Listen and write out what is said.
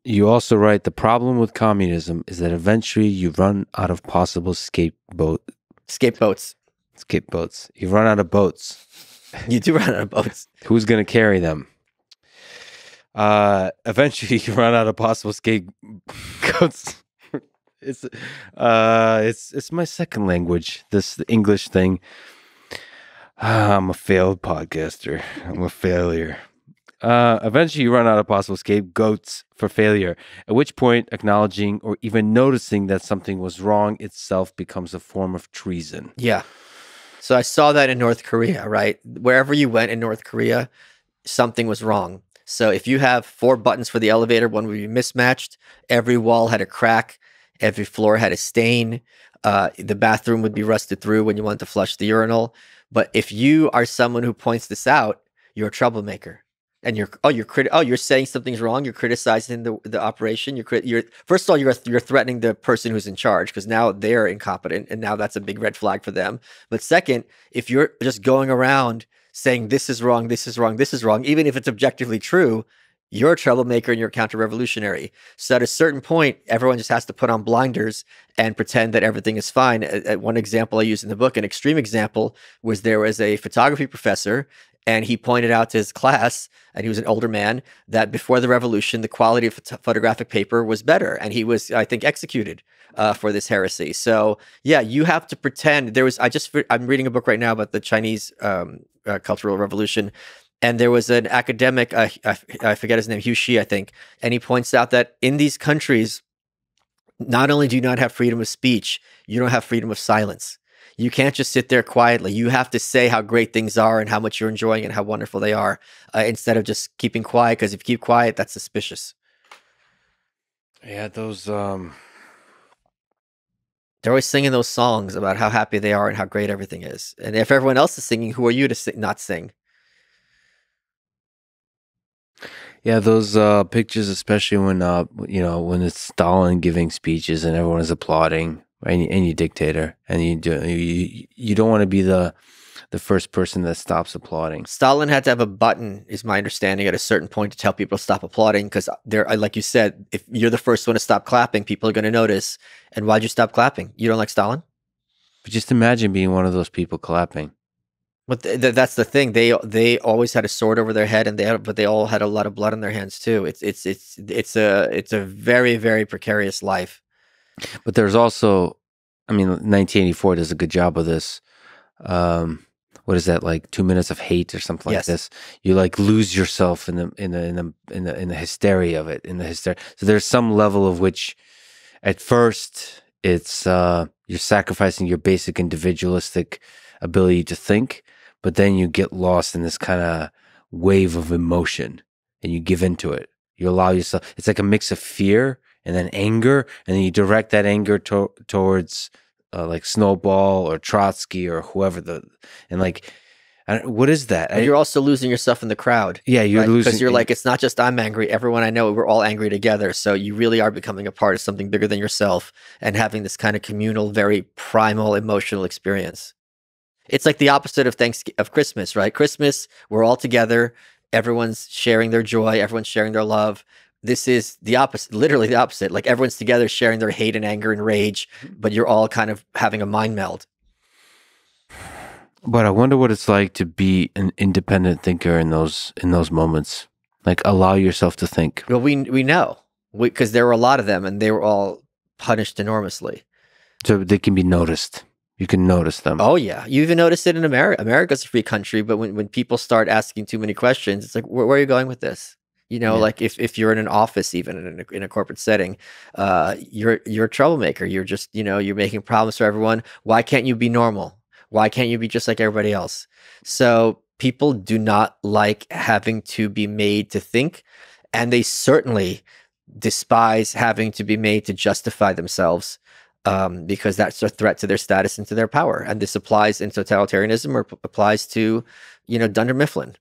You also write, the problem with communism is that eventually you run out of possible scapegoats. You run out of boats. You do run out of boats. Who's going to carry them? Eventually you run out of possible scapegoats. It's my second language, this English thing. I'm a failed podcaster. I'm a failure. Eventually you run out of possible scapegoats for failure, at which point acknowledging or even noticing that something was wrong itself becomes a form of treason. Yeah. So I saw that in North Korea, right? Wherever you went in North Korea, something was wrong. So if you have 4 buttons for the elevator, one would be mismatched, every wall had a crack, every floor had a stain, the bathroom would be rusted through when you want to flush the urinal. But if you are someone who points this out, you're a troublemaker. And you're saying something's wrong. You're criticizing the operation. First of all, you're threatening the person who's in charge, because now they're incompetent, and now that's a big red flag for them. But second, if you're just going around saying this is wrong, this is wrong, this is wrong, even if it's objectively true, you're a troublemaker and you're counter-revolutionary. So at a certain point, everyone just has to put on blinders and pretend that everything is fine. One example I use in the book, an extreme example, was there was a photography professor, and he pointed out to his class, and he was an older man, that before the revolution, the quality of photographic paper was better. And he was, I think, executed for this heresy. So yeah, you have to pretend. I'm reading a book right now about the Chinese Cultural Revolution. And there was an academic, I forget his name, Hugh Shi, I think. And he points out that in these countries, not only do you not have freedom of speech, you don't have freedom of silence. You can't just sit there quietly. You have to say how great things are and how much you're enjoying and how wonderful they are, instead of just keeping quiet, because if you keep quiet, that's suspicious. Yeah, those... They're always singing those songs about how happy they are and how great everything is. And if everyone else is singing, who are you to not sing? Yeah, those pictures, especially when when it's Stalin giving speeches and everyone is applauding, any dictator, and you don't want to be the first person that stops applauding. Stalin had to have a button, is my understanding, at a certain point to tell people to stop applauding, because like you said, if you're the first one to stop clapping, people are going to notice. And why'd you stop clapping? You don't like Stalin? But just imagine being one of those people clapping. But that's the thing. They always had a sword over their head, but they all had a lot of blood on their hands too. It's a very, very precarious life. But there's also, 1984 does a good job of this. What is that, like 2 minutes of hate or something like this? You like lose yourself in the hysteria of it, So there's some level of which, at first, it's you're sacrificing your basic individualistic ability to think, but then you get lost in this kind of wave of emotion and you give into it. You allow yourself. It's like a mix of fear and then anger, and then you direct that anger towards like Snowball or Trotsky or whoever what is that? But you're also losing yourself in the crowd. Yeah, you're losing, because you're like, it's not just I'm angry. Everyone I know, we're all angry together. So you really are becoming a part of something bigger than yourself and having this kind of communal, very primal emotional experience. It's like the opposite of Christmas, right? Christmas, we're all together. Everyone's sharing their joy. Everyone's sharing their love. This is the opposite, literally the opposite. Like everyone's together sharing their hate and anger and rage, but you're all kind of having a mind meld. But I wonder what it's like to be an independent thinker in those moments. Like, allow yourself to think. Well, we know, because there were a lot of them, and they were all punished enormously. So they can be noticed. You can notice them. Oh yeah, you even notice it in America. America's a free country, but when people start asking too many questions, it's like, where are you going with this? Like if you're in an office, even in a corporate setting, you're a troublemaker. You're just, you're making problems for everyone. Why can't you be normal? Why can't you be just like everybody else? So people do not like having to be made to think, and they certainly despise having to be made to justify themselves, because that's a threat to their status and to their power. And this applies in totalitarianism, or applies to, Dunder Mifflin.